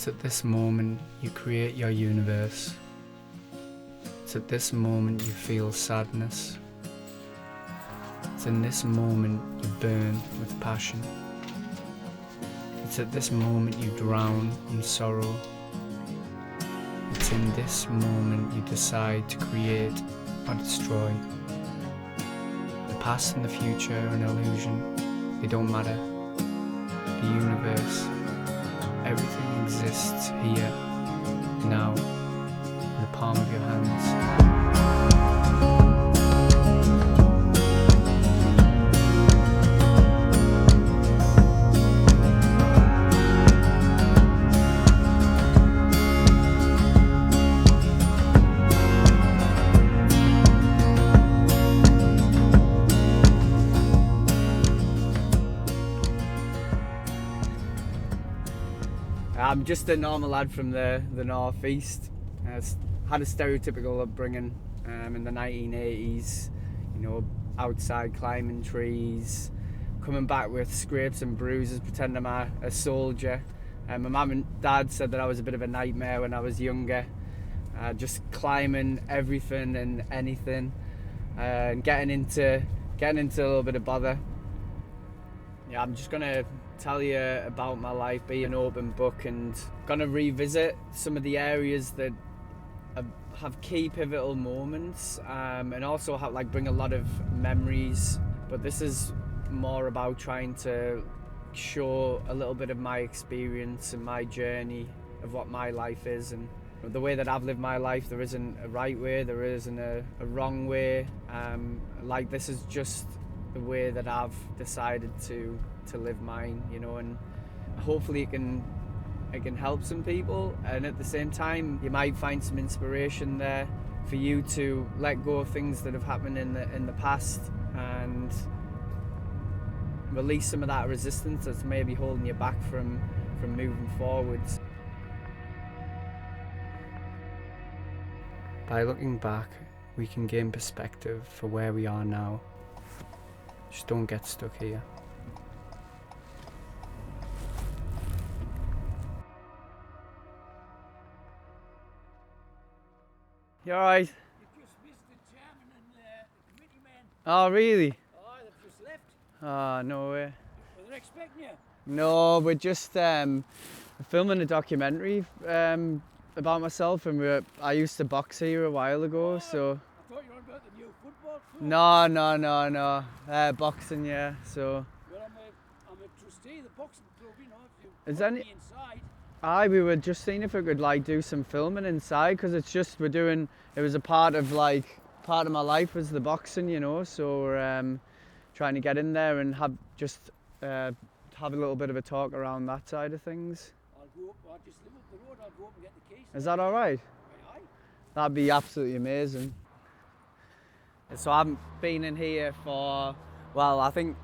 It's at this moment you create your universe. It's at this moment you feel sadness. It's in this moment you burn with passion. It's at this moment you drown in sorrow. It's in this moment you decide to create or destroy. The past and the future are an illusion. They don't matter. The universe, everything exists here, now, in the palm of your hands. I'm just a normal lad from the northeast. Had a stereotypical upbringing in the 1980s, you know, outside climbing trees, coming back with scrapes and bruises, pretending I'm a soldier. My mum and dad said that I was a bit of a nightmare when I was younger, just climbing everything and anything, and getting into a little bit of bother. Yeah, I'm just gonna tell you about my life, be an open book, and gonna revisit some of the areas that have key pivotal moments, and also bring a lot of memories. But this is more about trying to show a little bit of my experience and my journey of what my life is, and the way that I've lived my life. There isn't a right way, there isn't a wrong way. This is just the way that I've decided to live mine, you know, and hopefully it can help some people, and at the same time you might find some inspiration there for you to let go of things that have happened in the past and release some of that resistance that's maybe holding you back from moving forwards. By looking back, we can gain perspective for where we are now. Just don't get stuck here. You alright? You just missed the chairman and the committee man. Oh, really? Oh, they've just left. Oh, no way. Were they expecting you? No, we're just filming a documentary about myself, and I used to box here a while ago, so... I thought you were on about the new football club. No. Boxing, yeah, so... Well, I'm a trustee of the boxing club, you know, if you Is put any- me inside. We were just seeing if we could do some filming inside, because it's just it was a part of my life was the boxing, you know, so we're trying to get in there and have a little bit of a talk around that side of things. I'll just live up the road, I'll go up and get the keys. Is that all right? Aye. That'd be absolutely amazing. So I haven't been in here for, well, I think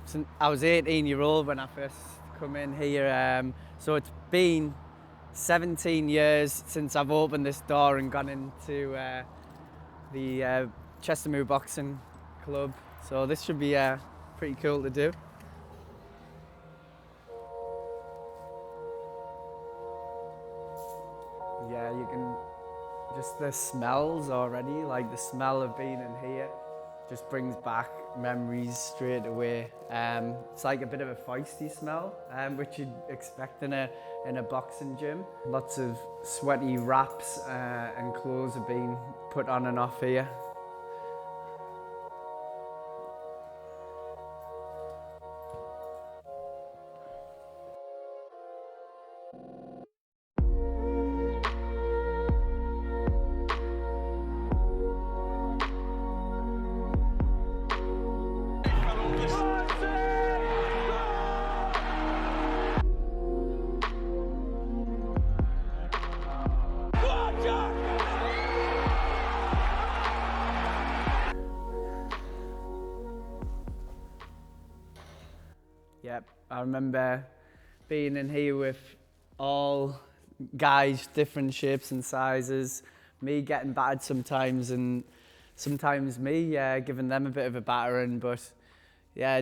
since I was 18-year-old when I first come in here. So it's been 17 years since I've opened this door and gone into the Chestermere Boxing Club. So this should be pretty cool to do. Yeah, you can, just the smells already, like the smell of being in here just brings back memories straight away. It's like a bit of a feisty smell, which you'd expect in a boxing gym. Lots of sweaty wraps and clothes are being put on and off here. Yep, I remember being in here with all guys, different shapes and sizes, me getting battered sometimes and sometimes me giving them a bit of a battering, but yeah,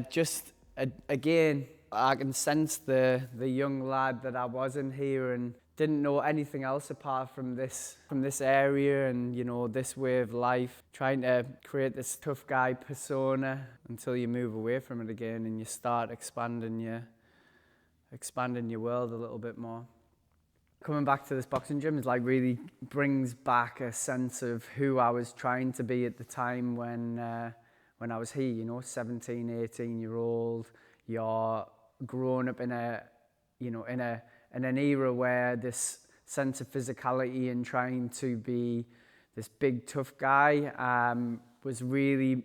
again, I can sense the young lad that I was in here, and didn't know anything else apart from this area and, you know, this way of life, trying to create this tough guy persona until you move away from it again and you start expanding your world a little bit more. Coming back to this boxing gym is like really brings back a sense of who I was trying to be at the time when I was here, you know, 17, 18-year-old. You're growing up in an era where this sense of physicality and trying to be this big tough guy was really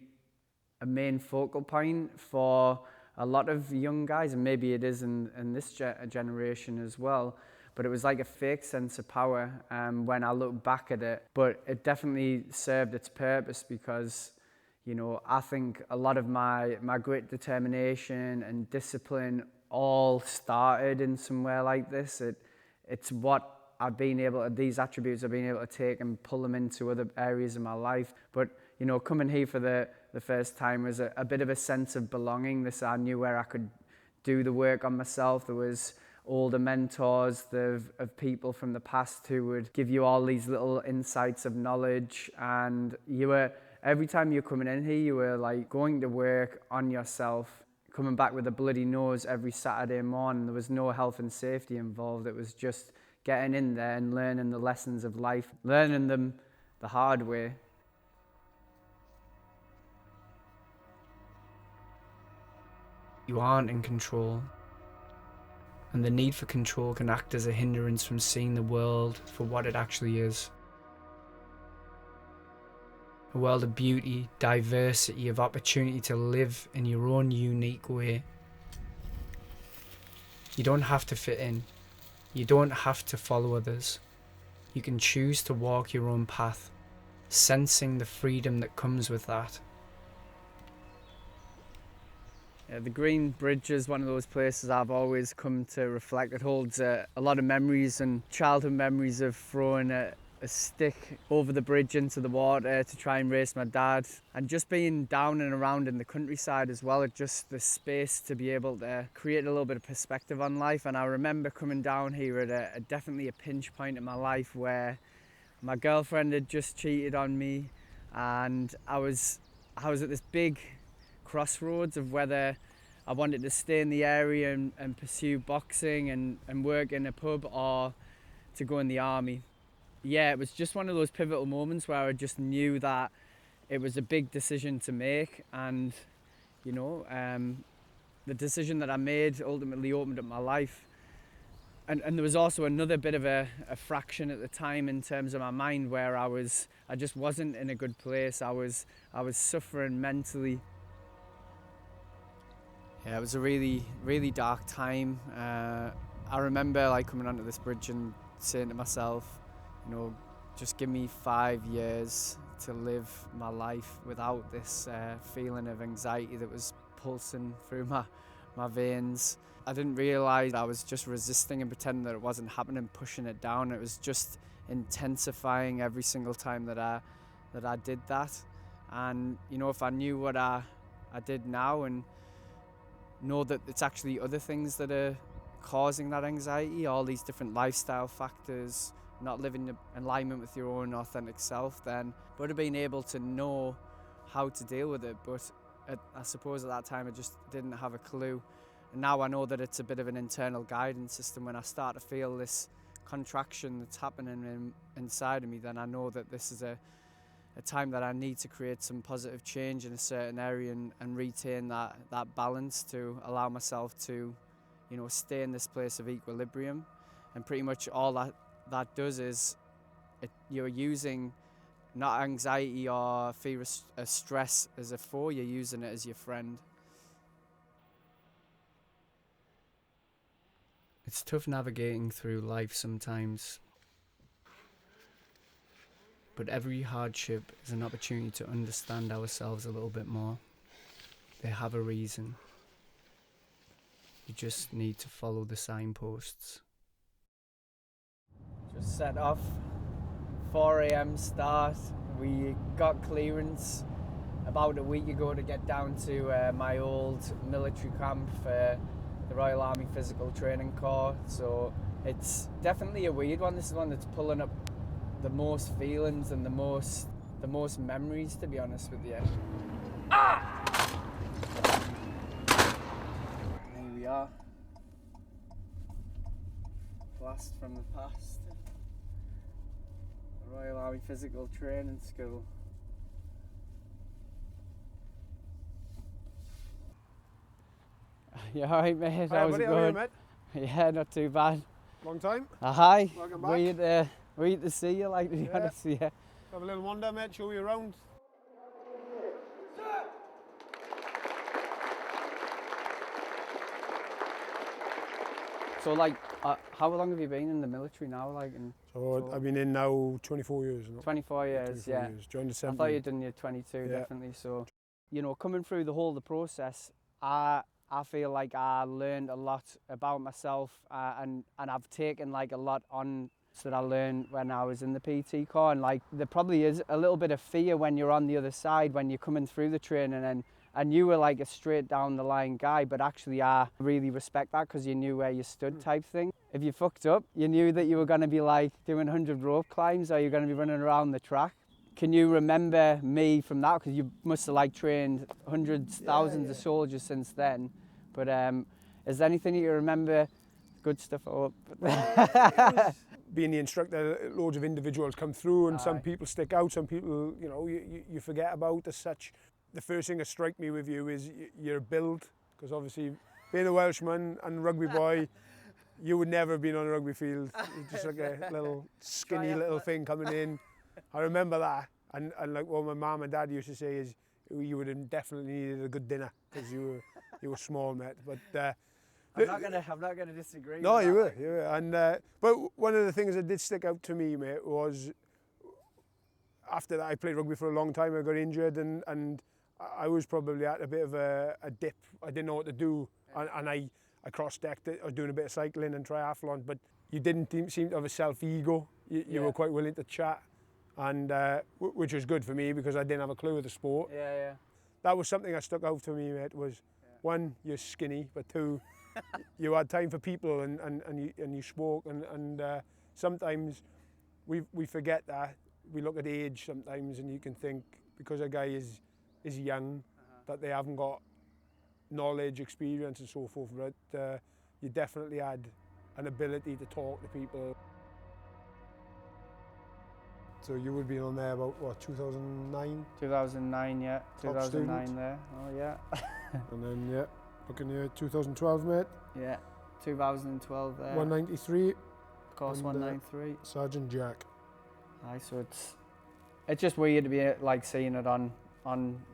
a main focal point for a lot of young guys, and maybe it is in this generation as well. But it was like a fake sense of power when I look back at it. But it definitely served its purpose because, you know, I think a lot of my great determination and discipline all started in somewhere like this. It's what I've been able to, these attributes I've been able to take and pull them into other areas of my life. But, you know, coming here for the first time was a bit of a sense of belonging. I knew where I could do the work on myself. There was older mentors of people from the past who would give you all these little insights of knowledge, and every time you're coming in here, you were like going to work on yourself, coming back with a bloody nose every Saturday morning. There was no health and safety involved. It was just getting in there and learning the lessons of life, learning them the hard way. You aren't in control, and the need for control can act as a hindrance from seeing the world for what it actually is. A world of beauty, diversity, of opportunity to live in your own unique way. You don't have to fit in. You don't have to follow others. You can choose to walk your own path, sensing the freedom that comes with that. The Green Bridge is one of those places I've always come to reflect. It holds a lot of memories and childhood memories of throwing a stick over the bridge into the water to try and race my dad, and just being down and around in the countryside as well. It's just the space to be able to create a little bit of perspective on life. And I remember coming down here at definitely a pinch point in my life where my girlfriend had just cheated on me, and I was at this big crossroads of whether I wanted to stay in the area and pursue boxing and work in a pub, or to go in the army. Yeah, it was just one of those pivotal moments where I just knew that it was a big decision to make, and you know, the decision that I made ultimately opened up my life. And there was also another bit of a fraction at the time in terms of my mind where I just wasn't in a good place. I was suffering mentally. Yeah, it was a really, really dark time. I remember like coming onto this bridge and saying to myself, you know, just give me 5 years to live my life without this feeling of anxiety that was pulsing through my veins. I didn't realise I was just resisting and pretending that it wasn't happening, pushing it down. It was just intensifying every single time that I did that. And you know, if I knew what I did now and know that it's actually other things that are causing that anxiety, all these different lifestyle factors, not living in alignment with your own authentic self, then I would have been able to know how to deal with it. But I suppose at that time I just didn't have a clue. And now I know that it's a bit of an internal guidance system. When I start to feel this contraction that's happening inside of me, then I know that this is a time that I need to create some positive change in a certain area and retain that balance to allow myself to, you know, stay in this place of equilibrium. And pretty much all that does is you're using not anxiety or fear of stress as a foe, you're using it as your friend. It's tough navigating through life sometimes, but every hardship is an opportunity to understand ourselves a little bit more. They have a reason. You just need to follow the signposts. Just set off, 4 a.m. start. We got clearance about a week ago to get down to my old military camp for the Royal Army Physical Training Corps. So It's definitely a weird one. This is one that's pulling up the most feelings and the most memories, to be honest with you. Here we are. Blast from the past. Royal Army Physical Training School. You alright, mate? Hi, How's buddy, it how are you, going? mate? Yeah, not too bad. Long time. Hi. Welcome back. Weird to see you, like, to be honest, yeah. Have a little wander, mate. Show you around. So, like, how long have you been in the military now, like? So I've been in now 24 years. No? 24 years, 24 yeah. years. Joined the I 70. thought you'd done your 22, Yeah. definitely. So, you know, coming through the whole of the process, I feel like I learned a lot about myself, and I've taken like a lot on that I learned when I was in the PT corps. And like, there probably is a little bit of fear when you're on the other side, when you're coming through the training, and you were like a straight down the line guy, but actually I really respect that because you knew where you stood type thing. If you fucked up, you knew that you were going to be like doing 100 rope climbs, or you're going to be running around the track. Can you remember me from that? Because you must have like trained hundreds, thousands of soldiers since then. But is there anything that you remember? Good stuff. Being the instructor, loads of individuals come through, and some Aye. people stick out. Some people, you know, you forget about as such. The first thing that strike me with you is your build, because obviously being a Welshman and rugby boy, you would never have been on a rugby field. You're just like a little skinny little thing coming in. I remember that, and like what my mum and dad used to say is you would have definitely needed a good dinner because you were small, mate. But I'm not gonna disagree. no, with you that. were. And but one of the things that did stick out to me, mate, was after that I played rugby for a long time. I got injured, and I was probably at a bit of a dip. I didn't know what to do, and I cross-decked it. I was doing a bit of cycling and triathlon, but you didn't seem to have a self-ego. You were quite willing to chat, and which was good for me because I didn't have a clue of the sport. Yeah. That was something that stuck out to me, mate, was one, you're skinny, but two, you had time for people and you spoke, and sometimes we forget that. We look at age sometimes, and you can think because a guy is young, that they haven't got knowledge, experience and so forth, but you definitely had an ability to talk to people. So you would be on there about, what, 2009? 2009, yeah. Top 2009 student. there. Oh, yeah. And then, yeah, looking at 2012, mate. Yeah. 2012 there. 193, Of course, and, 193. Sergeant Jack. Aye, so it's just weird to be like seeing it on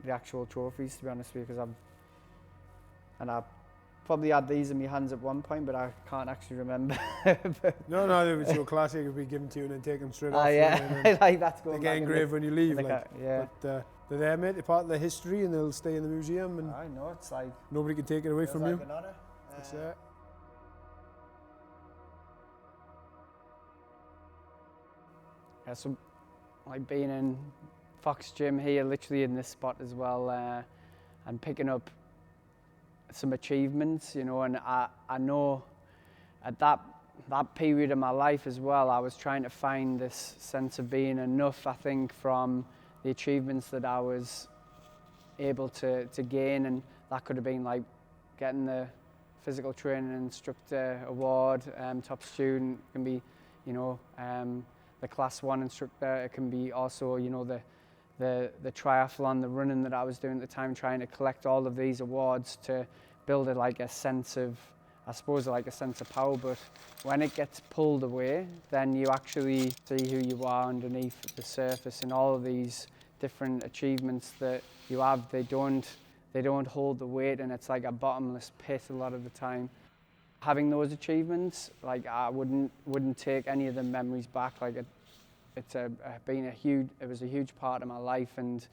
the actual trophies, to be honest with you, because I probably had these in my hands at one point, but I can't actually remember. No, it was your classic. It would be given to you and then taken straight off. Yeah, like that's going they get engraved when you leave. yeah. But they're there, mate. They're part of the history, and they'll stay in the museum, and I know, it's like nobody can take it away from you. an honour. That's it. Yeah, so like being in Fox Gym here, literally in this spot as well, and picking up some achievements, you know, and I know at that period of my life as well, I was trying to find this sense of being enough, I think, from the achievements that I was able to gain, and that could have been like getting the physical training instructor award, top student, it can be, you know, the class 1 instructor, it can be also, you know, the triathlon, the running that I was doing at the time, trying to collect all of these awards to build like a sense of, I suppose, like a sense of power. But when it gets pulled away, then you actually see who you are underneath the surface, and all of these different achievements that you have, they don't hold the weight, and it's like a bottomless pit a lot of the time. Having those achievements, like I wouldn't take any of the memories back. Like it was a huge part of my life, and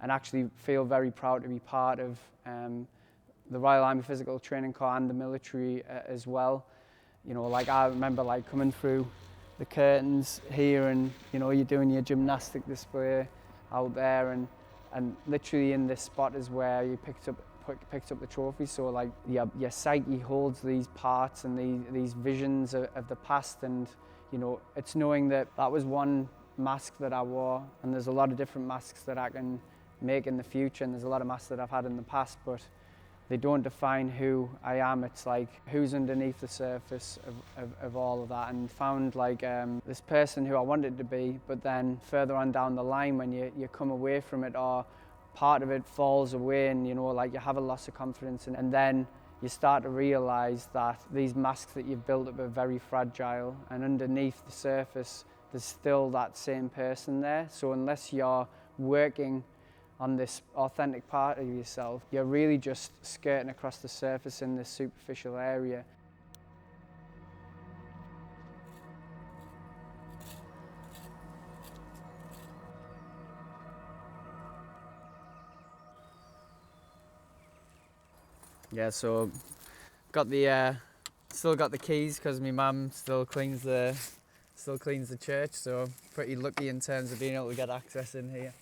actually feel very proud to be part of the Royal Army Physical Training Corps and the military as well. You know, like I remember like coming through the curtains here, and you know, you're doing your gymnastic display out there, and And literally in this spot is where you picked up the trophy. So like your psyche holds these parts and these visions of the past, and you know, it's knowing that that was one mask that I wore, and there's a lot of different masks that I can make in the future, and there's a lot of masks that I've had in the past, but they don't define who I am. It's like who's underneath the surface of all of that, and found like this person who I wanted to be, but then further on down the line when you come away from it, or part of it falls away, and you know, like you have a loss of confidence, and then you start to realize that these masks that you've built up are very fragile, and underneath the surface there's still that same person there. So unless you're working on this authentic part of yourself, you're really just skirting across the surface in this superficial area. Yeah, so got the still got the keys because my mum still cleans the church, so pretty lucky in terms of being able to get access in here.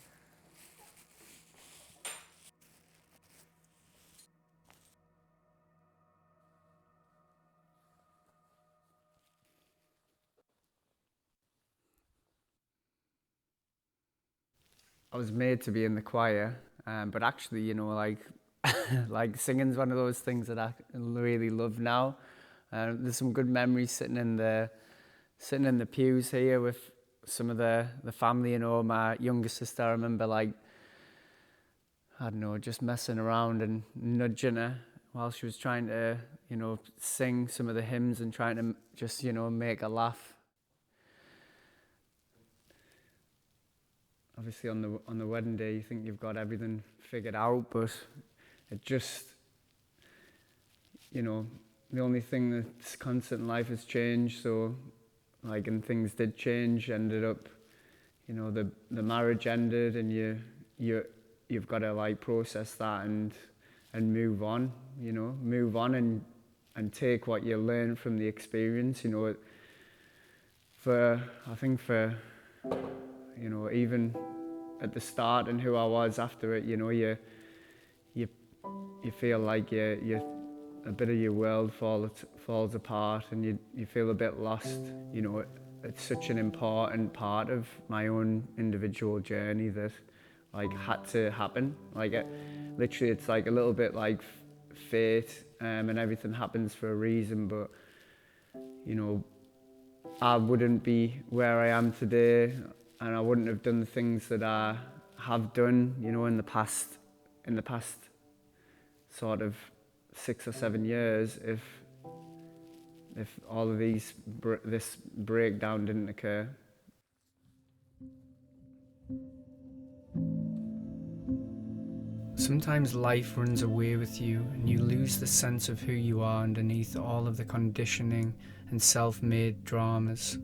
I was made to be in the choir, but actually, you know, like like singing's one of those things that I really love now. There's some good memories sitting in the pews here with some of the family. You know, my younger sister, I remember, like, I don't know, just messing around and nudging her while she was trying to, you know, sing some of the hymns and trying to just, you know, make her laugh. Obviously on the wedding day you think you've got everything figured out, but it just, you know, the only thing that's constant in life has changed. So like, and things did change, ended up, you know, the marriage ended, and you've got to like process that and move on, you know, and take what you learn from the experience, you know. I think for you know, even at the start and who I was after it, you know, you feel like you a bit of your world falls apart, and you feel a bit lost. You know, it's such an important part of my own individual journey that like had to happen. Like literally, it's like a little bit like fate, and everything happens for a reason. But you know, I wouldn't be where I am today, and I wouldn't have done the things that I have done, you know, in the past sort of 6 or 7 years if all of this breakdown didn't occur. Sometimes life runs away with you and you lose the sense of who you are underneath all of the conditioning and self-made dramas.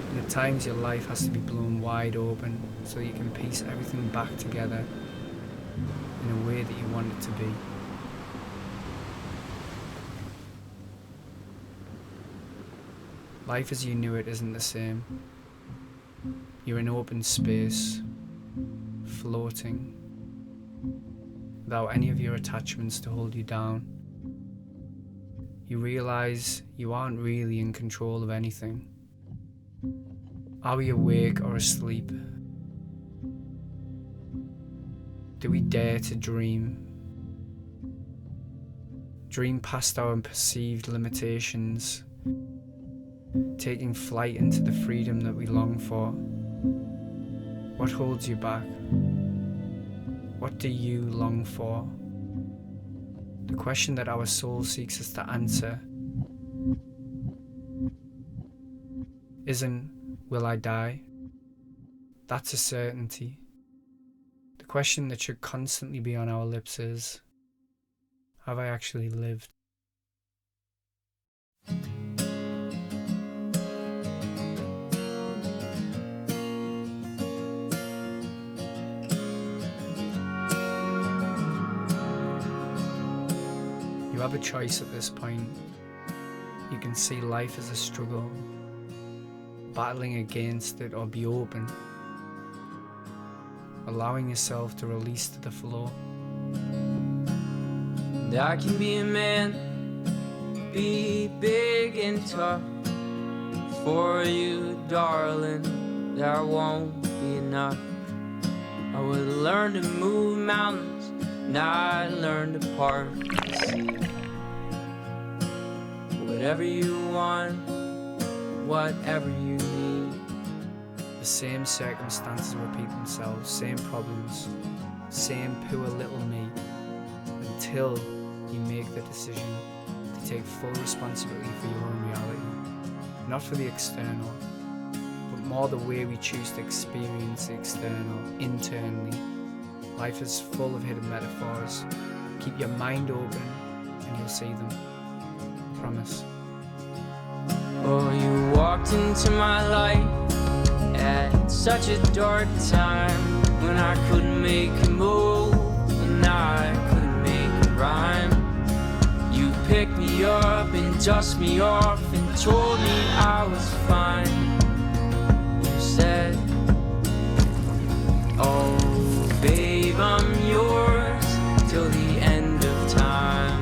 And at times your life has to be blown wide open so you can piece everything back together in a way that you want it to be. Life as you knew it isn't the same. You're in open space, floating, without any of your attachments to hold you down. You realize you aren't really in control of anything. Are we awake or asleep? Do we dare to dream? Dream past our perceived limitations, taking flight into the freedom that we long for? What holds you back? What do you long for? The question that our soul seeks us to answer isn't, will I die? That's a certainty. The question that should constantly be on our lips is, have I actually lived? You have a choice at this point. You can see life as a struggle, battling against it, or be open, allowing yourself to release to the flow. And I can be a man, be big and tough. For you, darling, there won't be enough. I would learn to move mountains, and I learned to part the sea. Whatever you want, whatever you need. The same circumstances repeat themselves, same problems, same poor little me, until you make the decision to take full responsibility for your own reality. Not for the external, but more the way we choose to experience the external internally. Life is full of hidden metaphors. Keep your mind open and you'll see them. Promise. Oh, you walked into my life at such a dark time, when I couldn't make a move and I couldn't make a rhyme. You picked me up and dusted me off and told me I was fine. You said, oh babe, I'm yours till the end of time.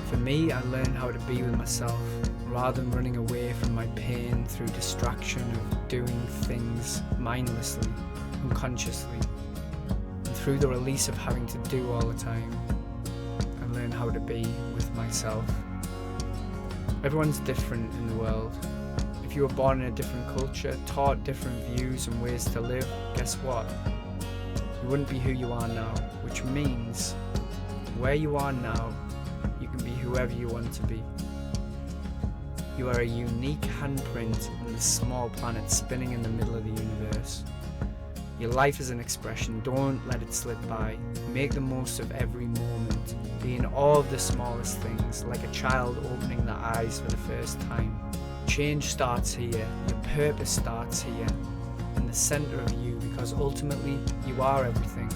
For me, I learned how to be with myself, rather than running away from my pain through distraction of doing things mindlessly, unconsciously. And through the release of having to do all the time, I learned how to be with myself. Everyone's different in the world. If you were born in a different culture, taught different views and ways to live, guess what? You wouldn't be who you are now, which means where you are now, you can be whoever you want to be. You are a unique handprint on this small planet spinning in the middle of the universe. Your life is an expression, don't let it slip by. Make the most of every moment. Be in awe of the smallest things, like a child opening their eyes for the first time. Change starts here, your purpose starts here, in the center of you, because ultimately you are everything.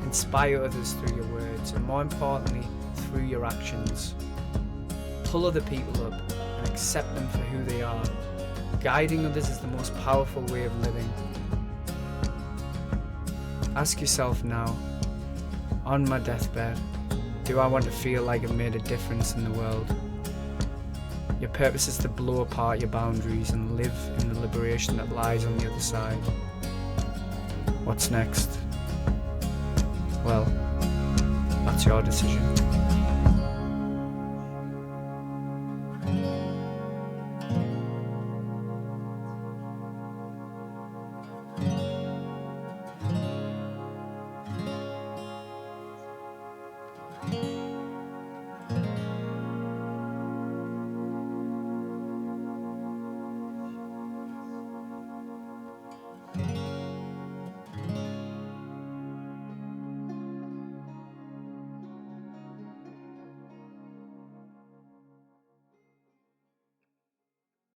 Inspire others through your words, and more importantly, through your actions. Pull other people up and accept them for who they are. Guiding others is the most powerful way of living. Ask yourself now, on my deathbed, do I want to feel like I've made a difference in the world? Your purpose is to blow apart your boundaries and live in the liberation that lies on the other side. What's next? Well, that's your decision.